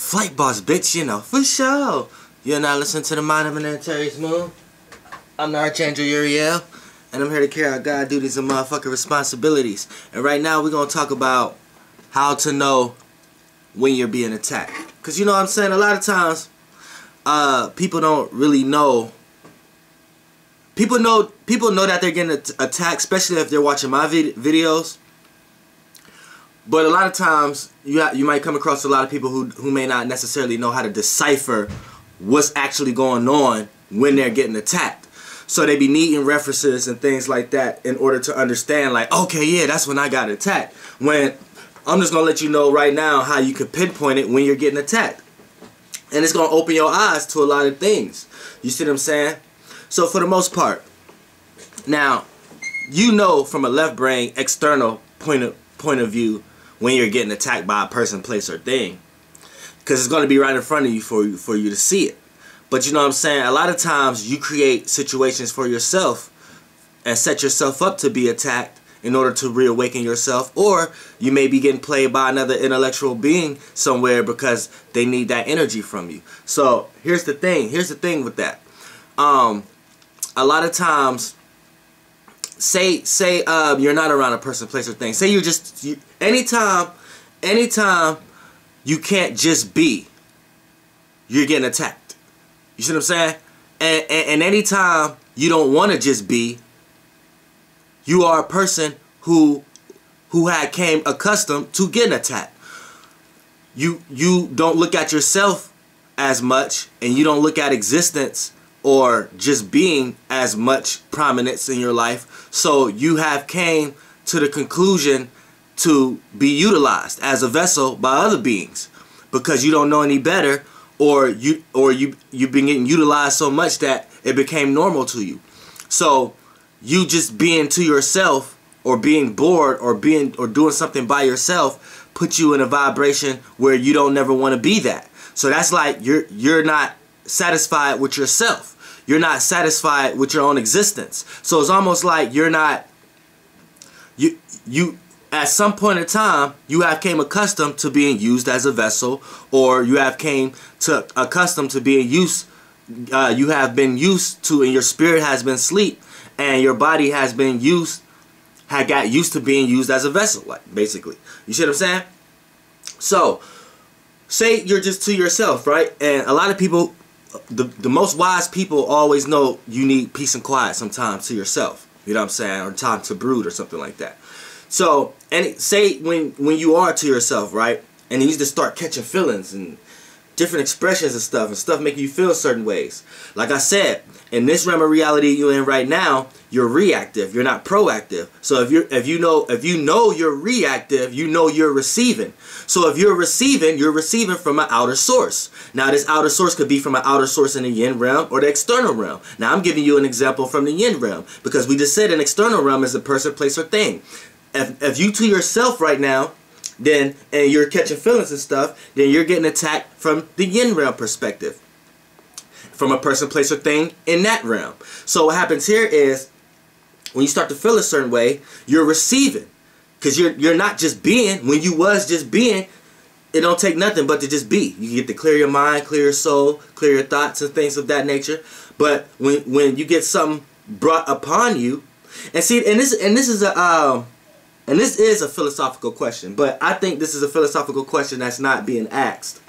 Flight boss, bitch, you know, for sure. You're not listening to the Mind of an Antares Moon. I'm the Archangel Uriel, and I'm here to carry out God duties and motherfucking responsibilities. And right now, we're going to talk about how to know when you're being attacked. Because you know what I'm saying? A lot of times, people don't really know. People know that they're getting attacked, especially if they're watching my videos. But a lot of times, you might come across a lot of people who may not necessarily know how to decipher what's actually going on when they're getting attacked. So they be needing references and things like that in order to understand, like, okay, yeah, that's when I got attacked. When I'm just going to let you know right now how you can pinpoint it when you're getting attacked. And it's going to open your eyes to a lot of things. You see what I'm saying? So for the most part, now, you know from a left brain external point of view when you're getting attacked by a person, place, or thing. Because it's going to be right in front of you for you to see it. But you know what I'm saying? A lot of times you create situations for yourself and set yourself up to be attacked in order to reawaken yourself. Or you may be getting played by another intellectual being somewhere because they need that energy from you. So here's the thing. Here's the thing with that. A lot of times, say you're not around a person, place, or thing. Say anytime you can't just be, you're getting attacked. You see what I'm saying? And anytime you don't want to just be, you are a person who had came accustomed to getting attacked. You don't look at yourself as much, and you don't look at existence or just being as much prominence in your life. So you have came to the conclusion to be utilized as a vessel by other beings because you don't know any better, or you've been getting utilized so much that it became normal to you. So you just being to yourself, or being bored, or doing something by yourself, put you in a vibration where you don't never want to be that. So that's like you're not satisfied with yourself. You're not satisfied with your own existence. So it's almost like you're not you at some point in time, you have came accustomed to being used as a vessel, or you have came to accustomed to being used. You have been used to, and your spirit has been asleep, and your body has been got used to being used as a vessel, like basically. You see what I'm saying? So, say you're just to yourself, right? And a lot of people, the most wise people always know you need peace and quiet sometimes to yourself. You know what I'm saying? Or time to brood or something like that. So, and say when you are to yourself, right, and you just start catching feelings and different expressions and stuff making you feel certain ways. Like I said, in this realm of reality you're in right now, you're reactive. You're not proactive. So if you know you're reactive, you know you're receiving. So if you're receiving from an outer source. Now this outer source could be from an outer source in the yin realm or the external realm. Now I'm giving you an example from the yin realm because we just said an external realm is a person, place, or thing. If you to yourself right now, and you're catching feelings and stuff, then you're getting attacked from the yin realm perspective, from a person, place, or thing in that realm. So what happens here is when you start to feel a certain way, you're receiving, because you're not just being. When you was just being, it don't take nothing but to just be. You get to clear your mind, clear your soul, clear your thoughts and things of that nature. But when you get something brought upon you, and see, and this is a philosophical question, but I think this is a philosophical question that's not being asked.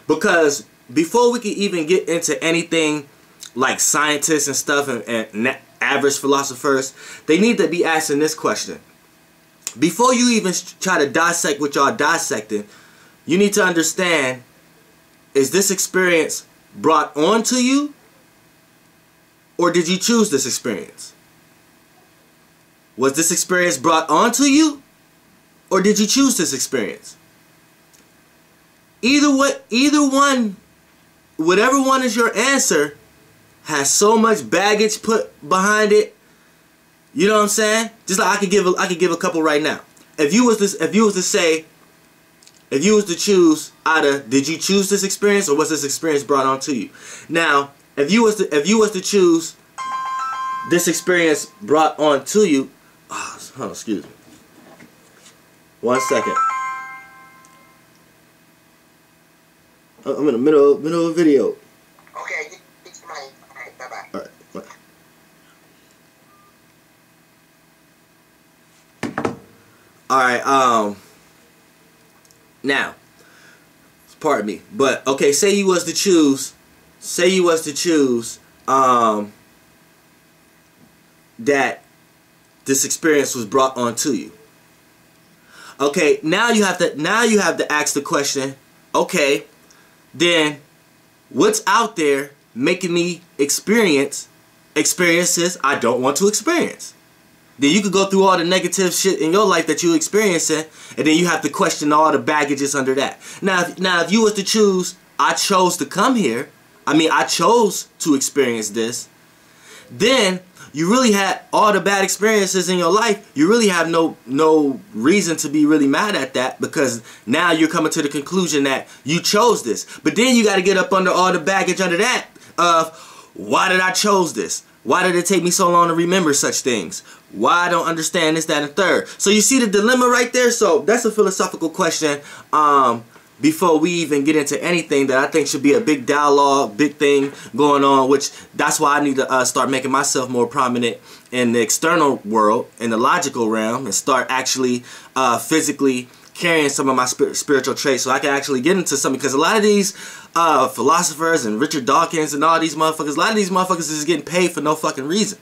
Because before we can even get into anything like scientists and stuff and average philosophers, they need to be asking this question. Before you even try to dissect what y'all dissecting, you need to understand, is this experience brought onto you, or did you choose this experience? Was this experience brought onto you, or did you choose this experience? Either one, whatever one is your answer, has so much baggage put behind it. You know what I'm saying? Just like I could give a couple right now. If you was to choose out of, did you choose this experience, or was this experience brought onto you? Now, if you was to choose this experience brought onto you. Oh, excuse me. 1 second. I'm in the middle of a video. Okay, it's mine. Alright, bye-bye. Alright, bye. Alright, now, pardon me, but okay, say you was to choose, that this experience was brought onto you. Okay, now you have to ask the question, okay, then what's out there making me experiences I don't want to experience? Then you could go through all the negative shit in your life that you're experiencing, and then you have to question all the baggages under that. Now if you was to choose, I chose to come here, I chose to experience this, then you really had all the bad experiences in your life. You really have no reason to be really mad at that, because now you're coming to the conclusion that you chose this. But then you got to get up under all the baggage under that of, why did I chose this? Why did it take me so long to remember such things? Why I don't understand this, that, and third. So you see the dilemma right there? So that's a philosophical question. Before we even get into anything that I think should be a big dialogue, big thing going on, which that's why I need to start making myself more prominent in the external world, in the logical realm, and start actually physically carrying some of my spiritual traits, so I can actually get into something. Because a lot of these philosophers and Richard Dawkins and all these motherfuckers, a lot of these motherfuckers is getting paid for no fucking reason.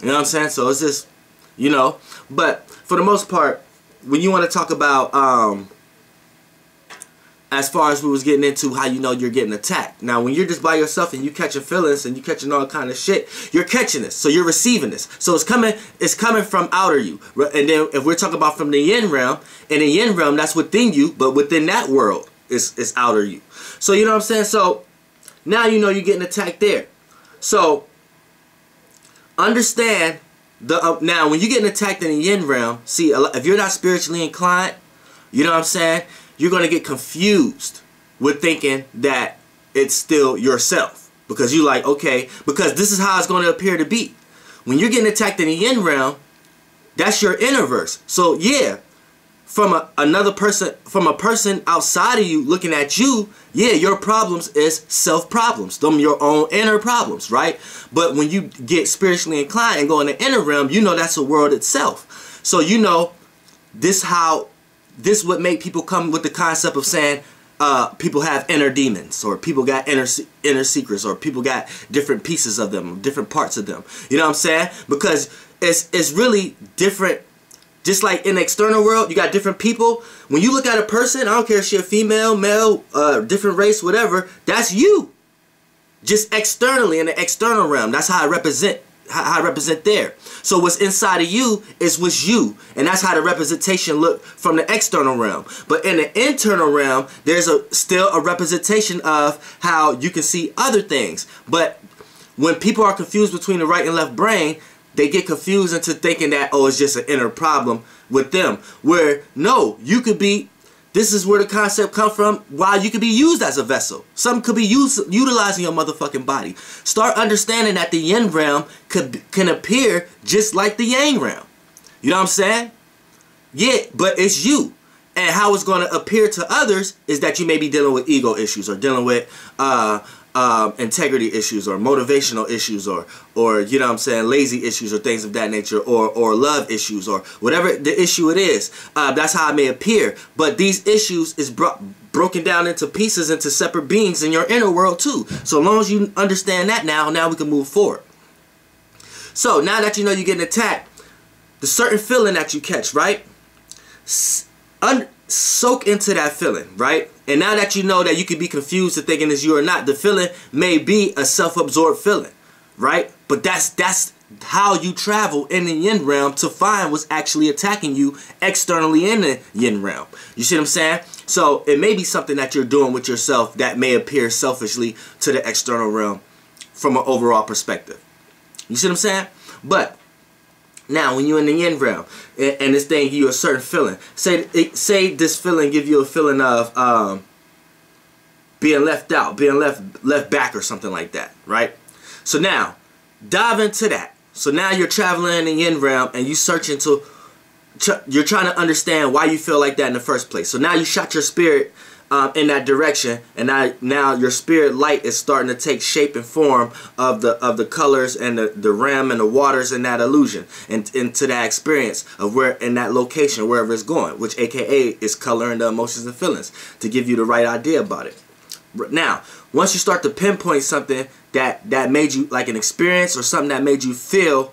You know what I'm saying? So it's just, you know, but for the most part, when you want to talk about as far as we was getting into how you know you're getting attacked. Now, when you're just by yourself and you catching feelings and you catching all kind of shit, you're catching this. So you're receiving this. So it's coming from outer you. And then if we're talking about from the yin realm, in the yin realm, that's within you, but within that world, it's outer you. So you know what I'm saying? So now you know you're getting attacked there. So understand now when you're getting attacked in the yin realm, see, if you're not spiritually inclined, you know what I'm saying? You're going to get confused with thinking that it's still yourself. Because you're like, okay, because this is how it's going to appear to be. When you're getting attacked in the yin realm, that's your inner verse. So yeah, from a person outside of you looking at you, yeah, your problems is self problems. Them your own inner problems, right? But when you get spiritually inclined and go in the inner realm, you know that's a world itself. So you know this would make people come with the concept of saying people have inner demons, or people got inner secrets, or people got different pieces of them, different parts of them. You know what I'm saying? Because it's really different. Just like in the external world, you got different people. When you look at a person, I don't care if she's a female, male, different race, whatever, that's you. Just externally, in the external realm, that's how I represent. How I represent there. So what's inside of you is what's you, and that's how the representation look from the external realm. But in the internal realm, there's still a representation of how you can see other things. But when people are confused between the right and left brain, they get confused into thinking that, oh, it's just an inner problem with them. Where no, you could be. This is where the concept comes from. Why you could be used as a vessel. Something could be utilizing your motherfucking body. Start understanding that the yin realm can appear just like the yang realm. You know what I'm saying? Yeah, but it's you. And how it's going to appear to others is that you may be dealing with ego issues, or dealing with integrity issues, or motivational issues, or you know what I'm saying, lazy issues, or things of that nature, or love issues, or whatever the issue it is. That's how it may appear. But these issues is broken down into pieces, into separate beings in your inner world too. So as long as you understand that now we can move forward. So now that you know you're getting attacked, the certain feeling that you catch, right? Soak into that feeling, right? And now that you know that you could be confused to thinking it's you or not, the feeling may be a self-absorbed feeling, right? But that's how you travel in the yin realm to find what's actually attacking you externally in the yin realm. You see what I'm saying? So it may be something that you're doing with yourself that may appear selfishly to the external realm from an overall perspective. You see what I'm saying? But now, when you're in the yin realm and this thing give you a certain feeling, say this feeling give you a feeling of being left out, being left back, or something like that, right? So now, dive into that. So now you're traveling in the yin realm and you're trying to understand why you feel like that in the first place. So now you shot your spirit in that direction, and now your spirit light is starting to take shape and form of the colors and the realm and the waters in that illusion, and into that experience of where in that location, wherever it's going, which aka is color and the emotions and feelings, to give you the right idea about it. Now, once you start to pinpoint something that made you, like an experience or something that made you feel,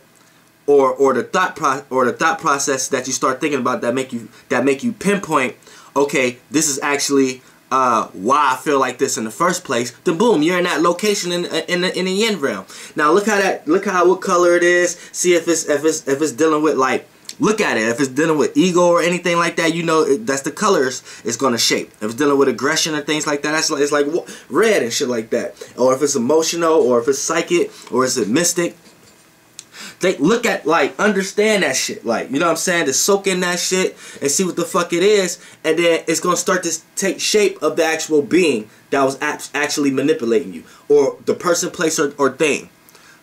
or the thought process that you start thinking about that make you pinpoint, okay, this is actually why I feel like this in the first place. Then boom, you're in that location in the yin realm. Now look how what color it is. See if it's dealing with, like, look at it. If it's dealing with ego or anything like that, you know that's the colors it's gonna shape. If it's dealing with aggression or things like that, it's like red and shit like that. Or if it's emotional, or if it's psychic, or is it mystic. They look at, like, understand that shit, like, you know what I'm saying, to soak in that shit and see what the fuck it is, and then it's gonna start to take shape of the actual being that was actually manipulating you, or the person, place, or thing.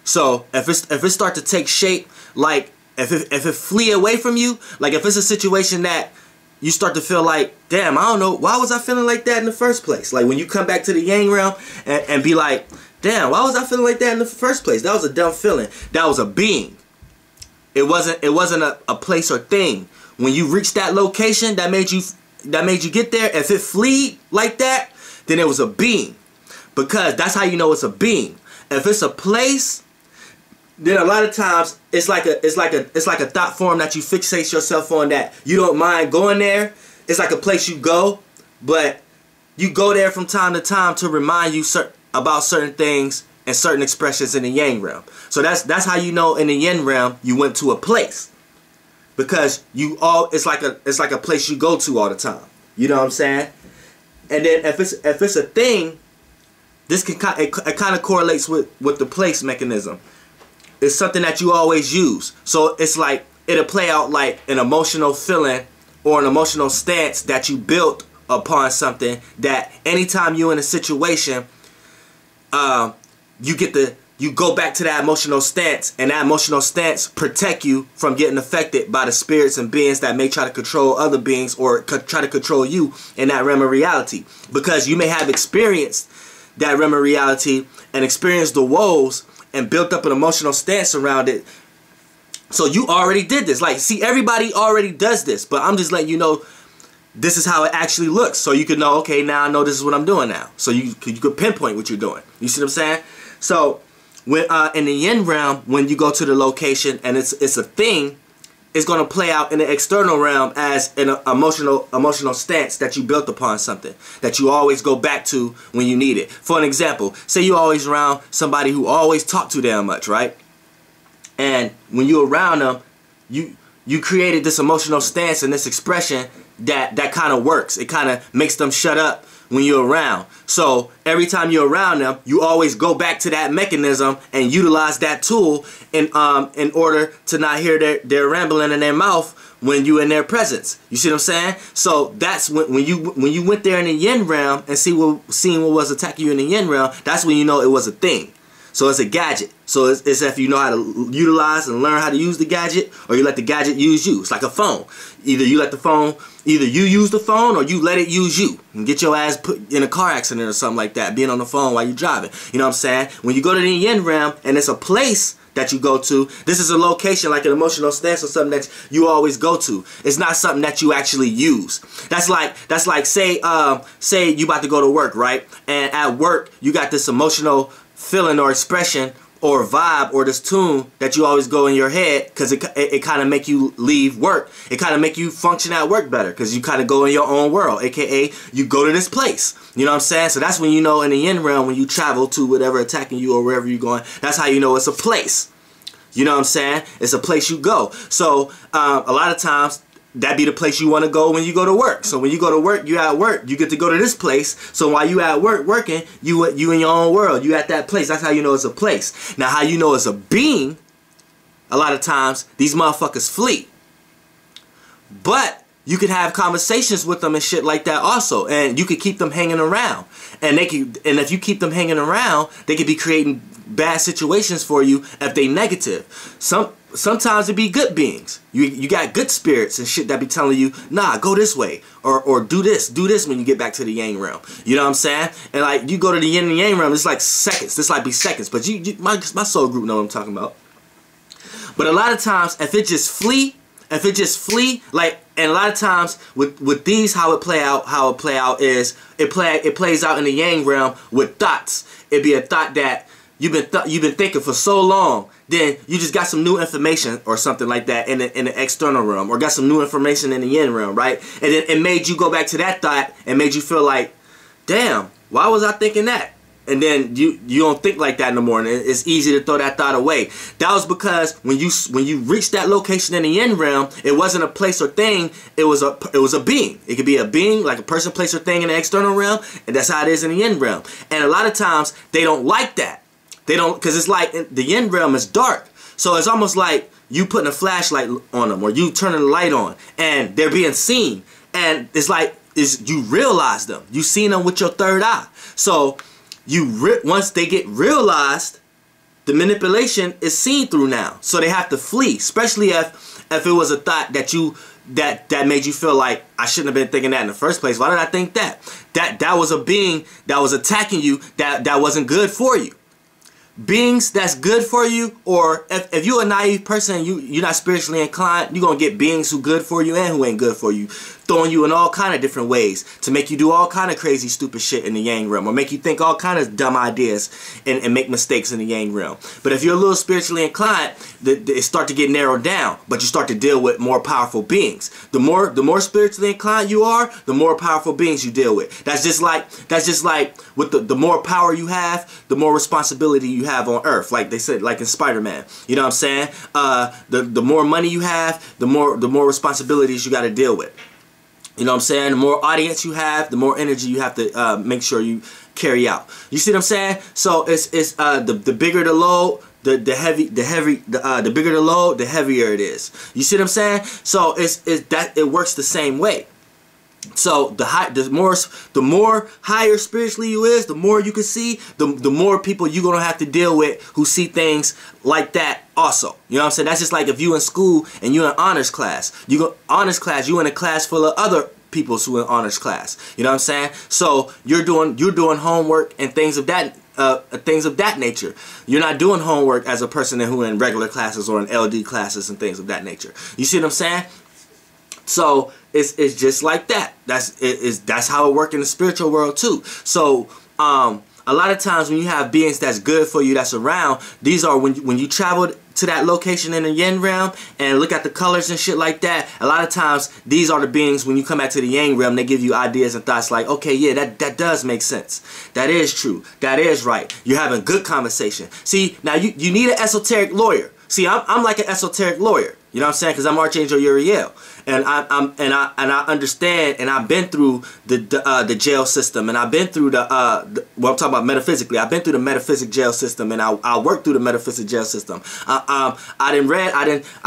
So if it start to take shape, like if it flee away from you, like if it's a situation that you start to feel like, damn, I don't know, why was I feeling like that in the first place? Like when you come back to the yang realm and be like, damn, why was I feeling like that in the first place? That was a dumb feeling. That was a being. It wasn't a place or thing. When you reach that location that made you get there, if it fleed like that, then it was a being. Because that's how you know it's a being. If it's a place, then a lot of times it's like a thought form that you fixate yourself on, that you don't mind going there. It's like a place you go, but you go there from time to time to remind you about certain things and certain expressions in the yang realm. So that's how you know in the yin realm you went to a place, because it's like a place you go to all the time. You know what I'm saying? And then if it's a thing, this can it kind of correlates with the place mechanism. It's something that you always use. So it's like it'll play out like an emotional feeling or an emotional stance that you built upon something, that anytime you're in a situation, you go back to that emotional stance, and that emotional stance protect you from getting affected by the spirits and beings that may try to control other beings or try to control you in that realm of reality. Because you may have experienced that realm of reality and experienced the woes and built up an emotional stance around it. So you already did this. Like, see, everybody already does this, but I'm just letting you know this is how it actually looks, so you can know, okay, now I know this is what I'm doing now. So you could pinpoint what you're doing. You see what I'm saying? So when in the yin realm, when you go to the location and it's a thing, it's going to play out in the external realm as an emotional stance that you built upon something that you always go back to when you need it. For an example, say you're always around somebody who always talk too damn much, right? And when you're around them, you created this emotional stance and this expression that kind of works. It kind of makes them shut up when you're around. So every time you're around them, you always go back to that mechanism and utilize that tool in order to not hear their rambling in their mouth when you're in their presence. You see what I'm saying? So that's when you went there in the yin realm and seeing what was attacking you in the yin realm, that's when you know it was a thing. So it's a gadget. So it's if you know how to utilize and learn how to use the gadget, or you let the gadget use you. It's like a phone. Either you use the phone, or you let it use you and get your ass put in a car accident or something like that, being on the phone while you're driving. You know what I'm saying? When you go to the yin realm and it's a place that you go to, this is a location, like an emotional stance or something that you always go to. It's not something that you actually use. That's like say you about to go to work, right? And at work you got this emotional feeling or expression or vibe or this tune that you always go in your head, because it kind of make you leave work. It kind of make you function at work better, because you kind of go in your own world, aka you go to this place. You know what I'm saying? So that's when you know in the yin realm, when you travel to whatever attacking you or wherever you're going, that's how you know it's a place. You know what I'm saying? It's a place you go. So a lot of times that be the place you want to go when you go to work. So when you go to work, you at work, you get to go to this place. So while you at work working, you in your own world, you at that place. That's how you know it's a place. Now how you know it's a being, a lot of times these motherfuckers flee. But you can have conversations with them and shit like that also, and you can keep them hanging around. And if you keep them hanging around, they could be creating bad situations for you if they negative. sometimes it be good beings. You got good spirits and shit that be telling you, nah, go this way, or do this when you get back to the yang realm. You know what I'm saying? And like you go to the yin and yang realm, it's like seconds. This like be seconds, but my soul group know what I'm talking about. But a lot of times, if it just flee, like, and a lot of times with these, how it play out is it plays out in the yang realm with thoughts. It'd be a thought that you've been thinking for so long. Then you just got some new information or something like that in the external realm, or got some new information in the yin realm, right? And then it made you go back to that thought and made you feel like, damn, why was I thinking that? And then you don't think like that no more, and it's easy to throw that thought away. That was because when you reached that location in the yin realm, it wasn't a place or thing. It was a being. It could be a being, like a person, place, or thing in the external realm, and that's how it is in the yin realm. And a lot of times they don't like that. They don't, because it's like the yin realm is dark, so it's almost like you putting a flashlight on them, or you turning the light on, and they're being seen, and it's like you realize them. You seen them with your third eye. So once they get realized, the manipulation is seen through now. So they have to flee, especially if it was a thought that made you feel like, I shouldn't have been thinking that in the first place. Why did I think that? That was a being that was attacking you, that wasn't good for you. Beings that's good for you, or if you're a naive person, you're not spiritually inclined, you're going to get beings who good for you and who ain't good for you, throwing you in all kind of different ways to make you do all kind of crazy stupid shit in the yang realm, or make you think all kind of dumb ideas and make mistakes in the yang realm. But if you're a little spiritually inclined, it start to get narrowed down, but you start to deal with more powerful beings. The more spiritually inclined you are, the more powerful beings you deal with. That's just like with the more power you have, the more responsibility you have on earth, like they said, like in Spider-Man. You know what I'm saying? The more money you have, the more responsibilities you got to deal with. You know what I'm saying? The more audience you have, the more energy you have to make sure you carry out. You see what I'm saying? So it's the bigger the load, the bigger the load, the heavier it is. You see what I'm saying? So it works the same way. So the more higher spiritually you is, the more you can see, the more people you're gonna have to deal with who see things like that also. You know what I'm saying? That's just like if you in school and you in honors class. You in a class full of other people who in honors class. You know what I'm saying? So you're doing homework and things of that nature. You're not doing homework as a person who in regular classes or in LD classes and things of that nature. You see what I'm saying? So it's just like that. That's how it works in the spiritual world too. So a lot of times when you have beings that's good for you, that's around, these are when you travel to that location in the yin realm and look at the colors and shit like that, a lot of times these are the beings, when you come back to the yang realm, they give you ideas and thoughts like, okay, yeah, that does make sense. That is true. That is right. You're having good conversation. See, now you need an esoteric lawyer. See, I'm like an esoteric lawyer. You know what I'm saying? Because I'm Archangel Uriel, and I understand, and I've been through the jail system, and I've been through well, I'm talking about metaphysically. I've been through the metaphysic jail system, and I worked through the metaphysic jail system. I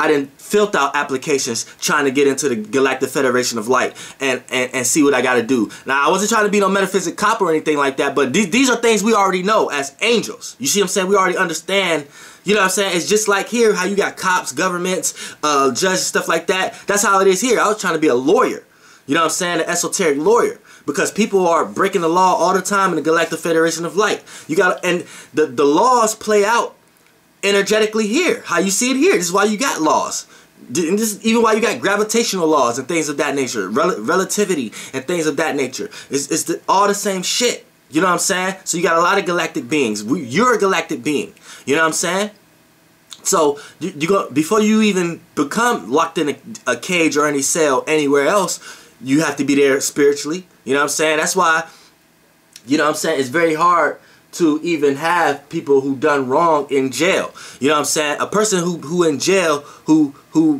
didn't filled out applications trying to get into the Galactic Federation of Light and see what I got to do. Now, I wasn't trying to be no metaphysic cop or anything like that, but these are things we already know as angels. You see what I'm saying? We already understand. You know what I'm saying? It's just like here, how you got cops, governments, judges, stuff like that. That's how it is here. I was trying to be a lawyer. You know what I'm saying? An esoteric lawyer. Because people are breaking the law all the time in the Galactic Federation of Light. And the laws play out energetically here. How you see it here. This is why you got laws. And this is even why you got gravitational laws and things of that nature. Relativity and things of that nature. It's all the same shit. You know what I'm saying? So you got a lot of galactic beings. You're a galactic being. You know what I'm saying? So before you even become locked in a cage or any cell anywhere else, you have to be there spiritually. You know what I'm saying? That's why, you know what I'm saying, it's very hard to even have people who done wrong in jail. You know what I'm saying? A person who in jail who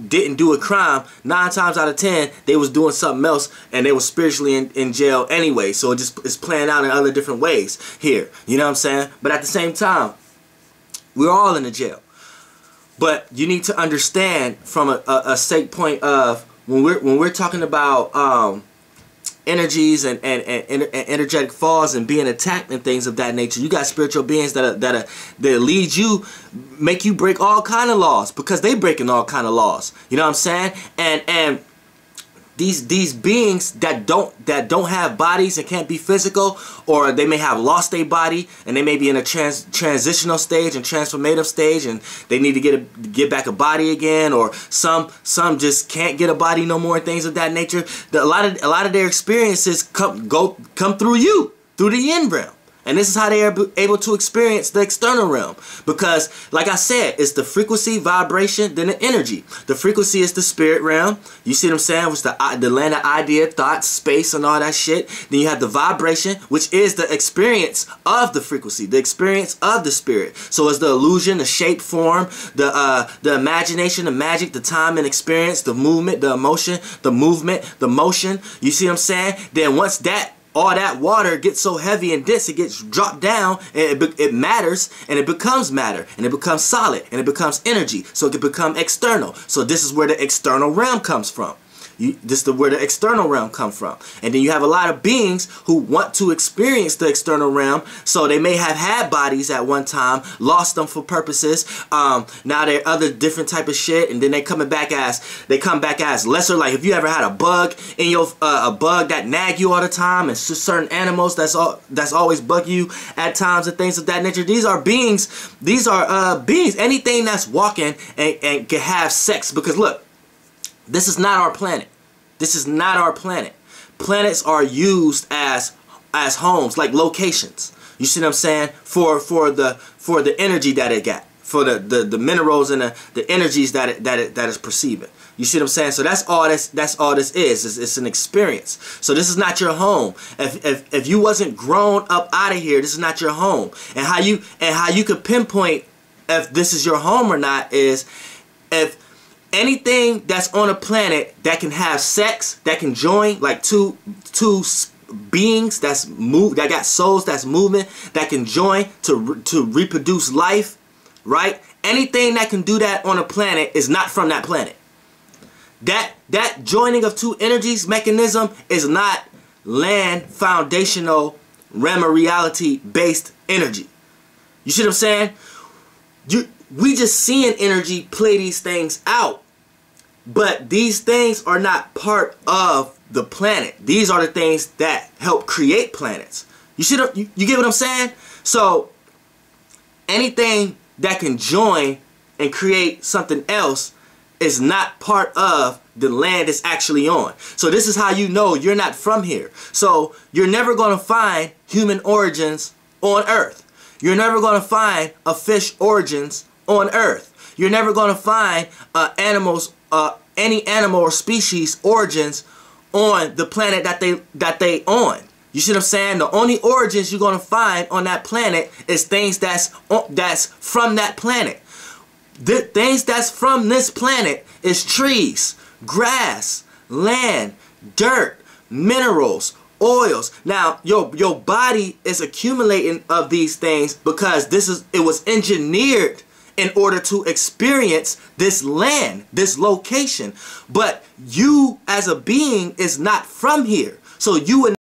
didn't do a crime, 9 times out of 10 they was doing something else, and they was spiritually in jail anyway. So it's playing out in other different ways here. You know what I'm saying? But at the same time, we're all in the jail. But you need to understand from a state point of when we're talking about energies and energetic falls and being attacked and things of that nature. You got spiritual beings that lead you, make you break all kind of laws, because they breaking all kind of laws. You know what I'm saying? And these beings that don't have bodies and can't be physical, or they may have lost their body and they may be in a transitional stage and transformative stage, and they need to get back a body again, or some just can't get a body no more, things of that nature. A lot of their experiences come through you, through the yin realm. And this is how they are able to experience the external realm. Because, like I said, it's the frequency, vibration, then the energy. The frequency is the spirit realm. You see what I'm saying? It's the land of idea, thoughts, space, and all that shit. Then you have the vibration, which is the experience of the frequency, the experience of the spirit. So it's the illusion, the shape, form, the imagination, the magic, the time and experience, the movement, the emotion, the movement, the motion. You see what I'm saying? Then once all that water gets so heavy and dense, it gets dropped down, and it matters, and it becomes matter, and it becomes solid, and it becomes energy, so it can become external. So this is where the external realm comes from. This is where the external realm comes from. And then you have a lot of beings who want to experience the external realm, so they may have had bodies at one time, lost them for purposes. Now they're other different type of shit, and then they come back as lesser. Like if you ever had a bug in your a bug that nag you all the time, and certain animals that's always bug you at times and things of that nature. These are beings. These are beings. Anything that's walking and can have sex. Because look, this is not our planet. This is not our planet. Planets are used as homes, like locations. You see what I'm saying? For the energy that it got, for the minerals and the energies that is perceiving. You see what I'm saying? So that's all this is. It's an experience. So this is not your home. If you wasn't grown up out of here, this is not your home. And how you could pinpoint if this is your home or not is if anything that's on a planet that can have sex, that can join, like two beings that got souls that's moving, that can join to reproduce life, right? Anything that can do that on a planet is not from that planet. That joining of two energies mechanism is not land foundational realm of reality based energy. You see what I'm saying? We just seeing energy play these things out. But these things are not part of the planet. These are the things that help create planets. You get what I'm saying? So anything that can join and create something else is not part of the land it's actually on. So this is how you know you're not from here. So you're never going to find human origins on Earth. You're never going to find a fish origins on Earth. You're never going to find any animal or species origins on the planet that they on. You see what I'm saying? The only origins you're going to find on that planet is things that's from that planet. The things that's from this planet is trees, grass, land, dirt, minerals, oils. Now your body is accumulating of these things because it was engineered in order to experience this land, this location. But you as a being is not from here. So you would